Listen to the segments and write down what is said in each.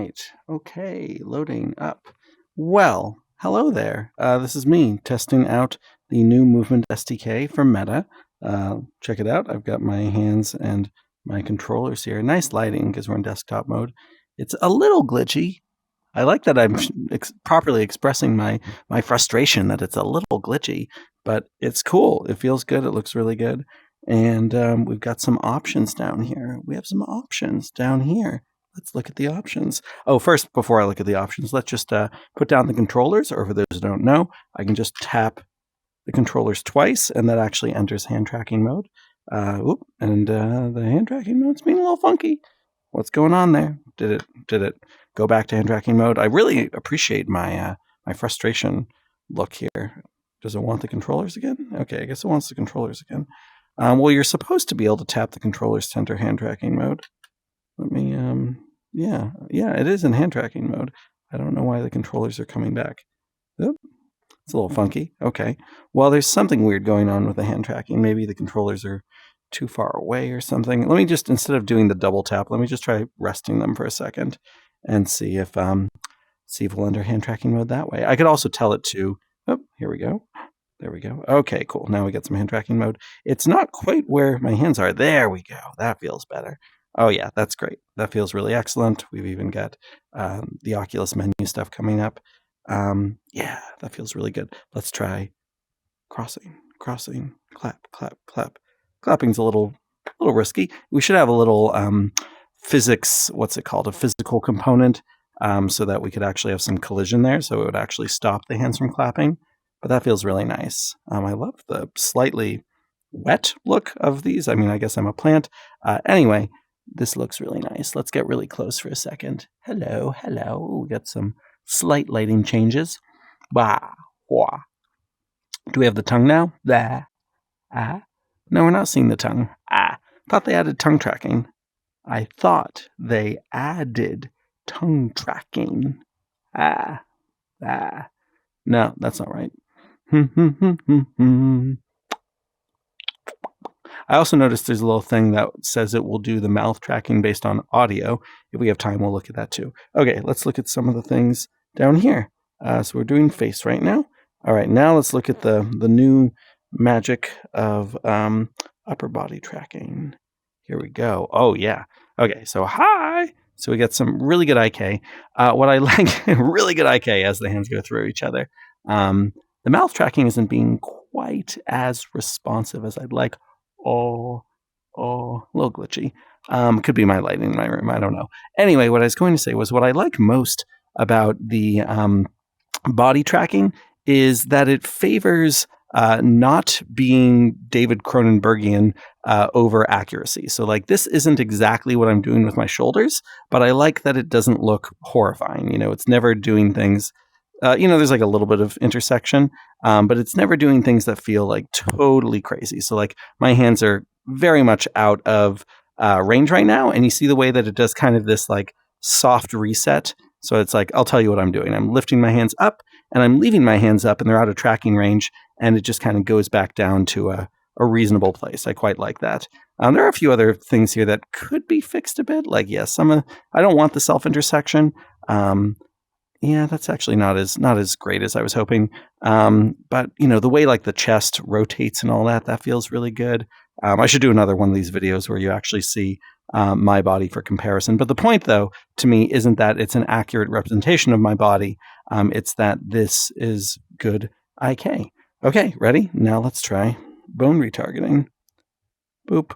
right. Okay, loading up. Well, hello there. This is me testing out the new Movement SDK from Meta. Check it out. I've got my hands and my controllers here. Nice lighting because we're in desktop mode. It's a little glitchy. I like that I'm properly expressing my frustration that it's a little glitchy, but it's cool. It feels good. It looks really good. And we've got some options down here. We have some options down here. Let's look at the options. Oh, first, before I look at the options, let's just put down the controllers, or for those who don't know, I can just tap the controllers twice, and that actually enters hand tracking mode. The hand tracking mode's being a little funky. What's going on there? Did it go back to hand tracking mode? I really appreciate my my frustration look here. Does it want the controllers again? Okay, I guess it wants the controllers again. Well, you're supposed to be able to tap the controllers to enter hand tracking mode. Let me, yeah, it is in hand tracking mode. I don't know why the controllers are coming back. Oop, it's a little funky. Okay. Well, there's something weird going on with the hand tracking. Maybe the controllers are too far away or something. Let me just, instead of doing the double tap, let me just try resting them for a second and see if we'll enter hand tracking mode that way. I could also tell it to, oh, here we go. There we go. Okay, cool. Now we get some hand tracking mode. It's not quite where my hands are. There we go. That feels better. Oh yeah, that's great. That feels really excellent. We've even got the Oculus menu stuff coming up. Yeah, that feels really good. Let's try crossing, clap, clap, clap. Clapping's a little risky. We should have a little physics, what's it called? A physical component, so that we could actually have some collision there, so it would actually stop the hands from clapping. But that feels really nice. I love the slightly wet look of these. I mean, I guess I'm a plant. Anyway, this looks really nice. Let's get really close for a second. Hello. We got some slight lighting changes. Wah, wah. Do we have the tongue now? Bah, ah. No, we're not seeing the tongue. Ah. Thought they added tongue tracking. I thought they added tongue tracking. Ah. No, that's not right. I also noticed there's a little thing that says it will do the mouth tracking based on audio. If we have time, we'll look at that too. Okay, let's look at some of the things down here. So we're doing face right now. All right, now let's look at the new magic of upper body tracking. Here we go. Oh, yeah. Okay, so hi. So we got some really good IK. What I like, really good IK as the hands go through each other. The mouth tracking isn't being quite as responsive as I'd like. Oh, a little glitchy. Could be my lighting in my room. I don't know. Anyway, what I was going to say was what I like most about the body tracking is that it favors not being David Cronenbergian over accuracy. So like this isn't exactly what I'm doing with my shoulders, but I like that it doesn't look horrifying. You know, it's never doing things. There's like a little bit of intersection, but it's never doing things that feel like totally crazy. So like my hands are very much out of range right now. And you see the way that it does kind of this like soft reset. So it's like, I'll tell you what I'm doing. I'm lifting my hands up and I'm leaving my hands up and they're out of tracking range. And it just kind of goes back down to a reasonable place. I quite like that. There are a few other things here that could be fixed a bit. Like, yes, I don't want the self-intersection. Yeah, that's actually not as great as I was hoping. But the way like the chest rotates and all that feels really good. I should do another one of these videos where you actually see my body for comparison. But the point, though, to me, isn't that it's an accurate representation of my body. It's that this is good IK. Okay, ready? Now let's try bone retargeting. Boop.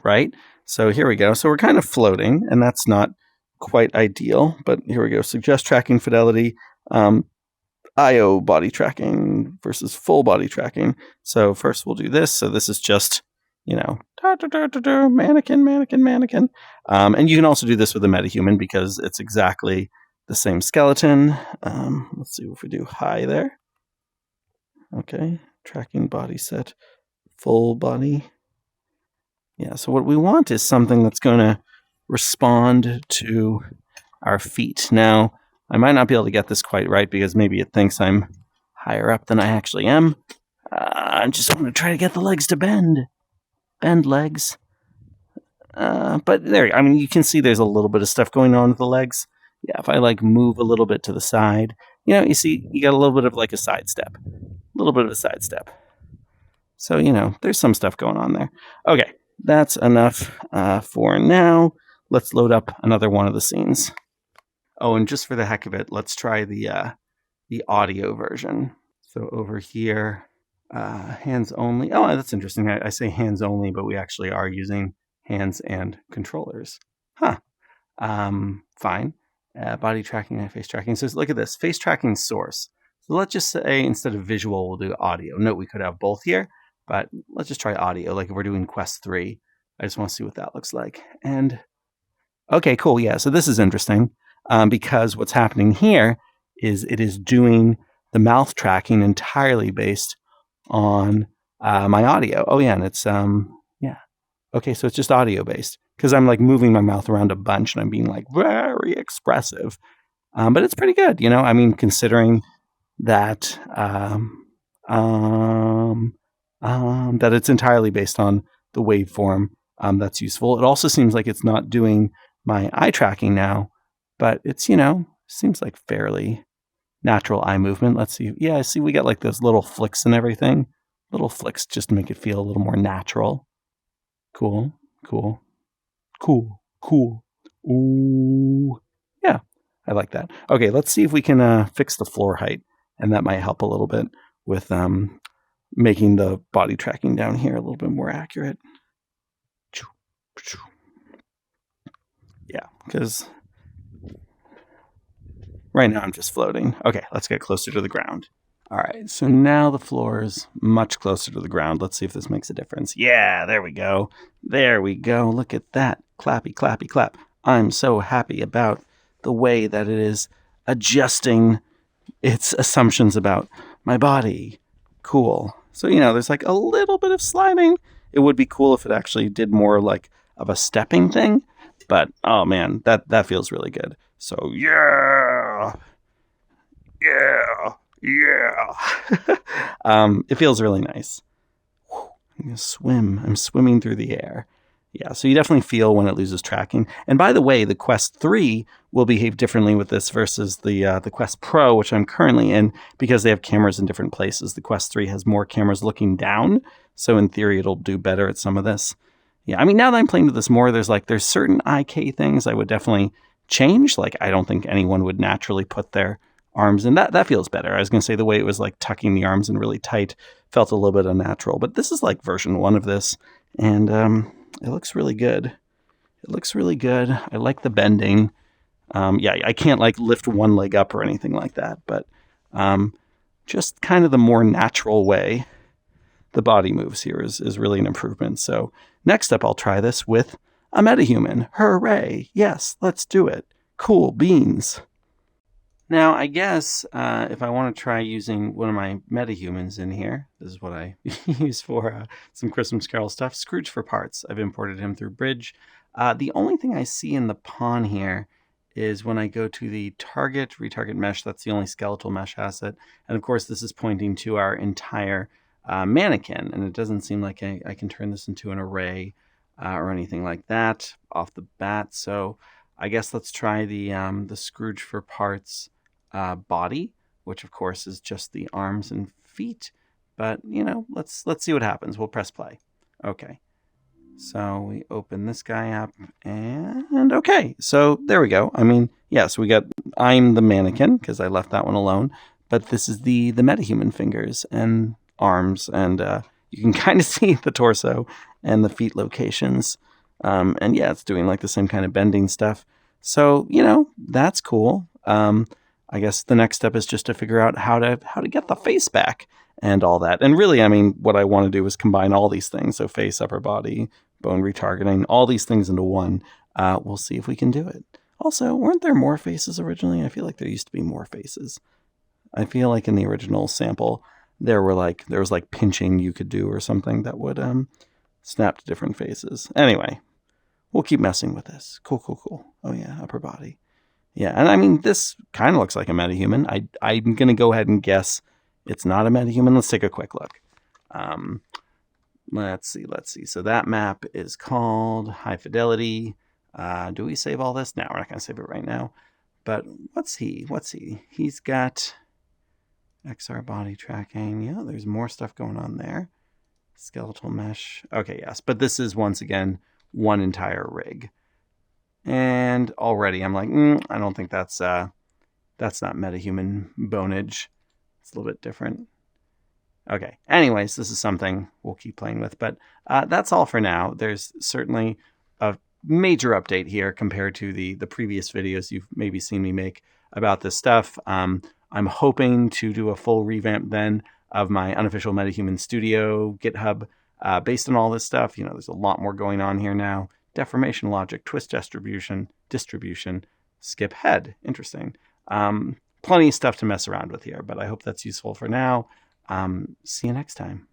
Right? So here we go. So we're kind of floating, and that's not quite ideal, but here we go. Suggest tracking fidelity, IO body tracking versus full body tracking. So first we'll do this. So this is just, mannequin. And you can also do this with a MetaHuman because it's exactly the same skeleton. Let's see if we do high there. Okay, tracking body set, full body. Yeah, so what we want is something that's going to respond to our feet. Now, I might not be able to get this quite right because maybe it thinks I'm higher up than I actually am. I just want to try to get the legs to bend. Bend legs. But there, I mean, you can see there's a little bit of stuff going on with the legs. Yeah, if I like move a little bit to the side, you see, you got a little bit of like a sidestep, So, there's some stuff going on there. Okay, that's enough for now. Let's load up another one of the scenes. Oh, and just for the heck of it, let's try the audio version. So over here, hands only. Oh, that's interesting. I say hands only, but we actually are using hands and controllers. Huh. Fine. Body tracking and face tracking. So look at this, face tracking source. So let's just say instead of visual, we'll do audio. Note we could have both here, but let's just try audio. Like if we're doing Quest 3, I just want to see what that looks like. And okay, cool. Yeah, so this is interesting because what's happening here is it is doing the mouth tracking entirely based on my audio. Oh yeah, and it's yeah. Okay, so it's just audio based because I'm like moving my mouth around a bunch and I'm being like very expressive. But it's pretty good, I mean, considering that that it's entirely based on the waveform. That's useful. It also seems like it's not doing my eye tracking now, but it's seems like fairly natural eye movement. Let's see. Yeah, I see we got like those little flicks and everything. Little flicks just to make it feel a little more natural. Cool. Ooh. Yeah, I like that. Okay, let's see if we can fix the floor height, and that might help a little bit with making the body tracking down here a little bit more accurate. Yeah, because right now I'm just floating. Okay, let's get closer to the ground. All right, so now the floor is much closer to the ground. Let's see if this makes a difference. Yeah, there we go. There we go. Look at that. Clappy, clappy, clap. I'm so happy about the way that it is adjusting its assumptions about my body. Cool. So, there's like a little bit of sliding. It would be cool if it actually did more like of a stepping thing. But, oh man, that feels really good. So, yeah. It feels really nice. I'm gonna swim. I'm swimming through the air. Yeah, so you definitely feel when it loses tracking. And by the way, the Quest 3 will behave differently with this versus the Quest Pro, which I'm currently in, because they have cameras in different places. The Quest 3 has more cameras looking down, so in theory it'll do better at some of this. Yeah, I mean, now that I'm playing with this more, there's certain IK things I would definitely change. Like, I don't think anyone would naturally put their arms in. That feels better. I was going to say the way it was like tucking the arms in really tight felt a little bit unnatural, but this is like version 1 of this, and it looks really good. I like the bending. Yeah, I can't like lift one leg up or anything like that, but just kind of the more natural way the body moves here is really an improvement. So next up, I'll try this with a MetaHuman. Hooray! Yes, let's do it. Cool beans. Now, I guess if I want to try using one of my MetaHumans in here, this is what I use for some Christmas Carol stuff, Scrooge for parts. I've imported him through Bridge. The only thing I see in the pawn here is when I go to the target, retarget mesh, that's the only skeletal mesh asset. And of course, this is pointing to our entire mannequin, and it doesn't seem like I can turn this into an array or anything like that off the bat. So I guess let's try the Scrooge for parts body, which of course is just the arms and feet. But let's see what happens. We'll press play. Okay. So we open this guy up, and okay. So there we go. I mean, yes, we got I'm the mannequin because I left that one alone. But this is the MetaHuman fingers and arms, and you can kind of see the torso and the feet locations. And yeah, it's doing like the same kind of bending stuff. So that's cool. I guess the next step is just to figure out how to get the face back and all that. And really, I mean, what I want to do is combine all these things. So face, upper body, bone retargeting, all these things into one. We'll see if we can do it. Also, weren't there more faces originally? I feel like there used to be more faces. I feel like in the original sample, there was like pinching you could do or something that would snap to different faces. Anyway, we'll keep messing with this. Cool. Oh yeah, upper body. Yeah, and I mean, this kind of looks like a MetaHuman. I'm going to go ahead and guess it's not a MetaHuman. Let's take a quick look. Let's see. So that map is called High Fidelity. Do we save all this? No, we're not going to save it right now. But what's he? He's got XR body tracking. Yeah, there's more stuff going on there. Skeletal mesh. Okay, yes. But this is, once again, one entire rig. And already I'm like, I don't think that's not metahuman boneage. It's a little bit different. Okay. Anyways, this is something we'll keep playing with. But that's all for now. There's certainly a major update here compared to the previous videos you've maybe seen me make about this stuff. I'm hoping to do a full revamp then of my unofficial MetaHuman Studio GitHub based on all this stuff. You know, there's a lot more going on here now. Deformation logic, twist distribution, skip head. Interesting. Plenty of stuff to mess around with here, but I hope that's useful for now. See you next time.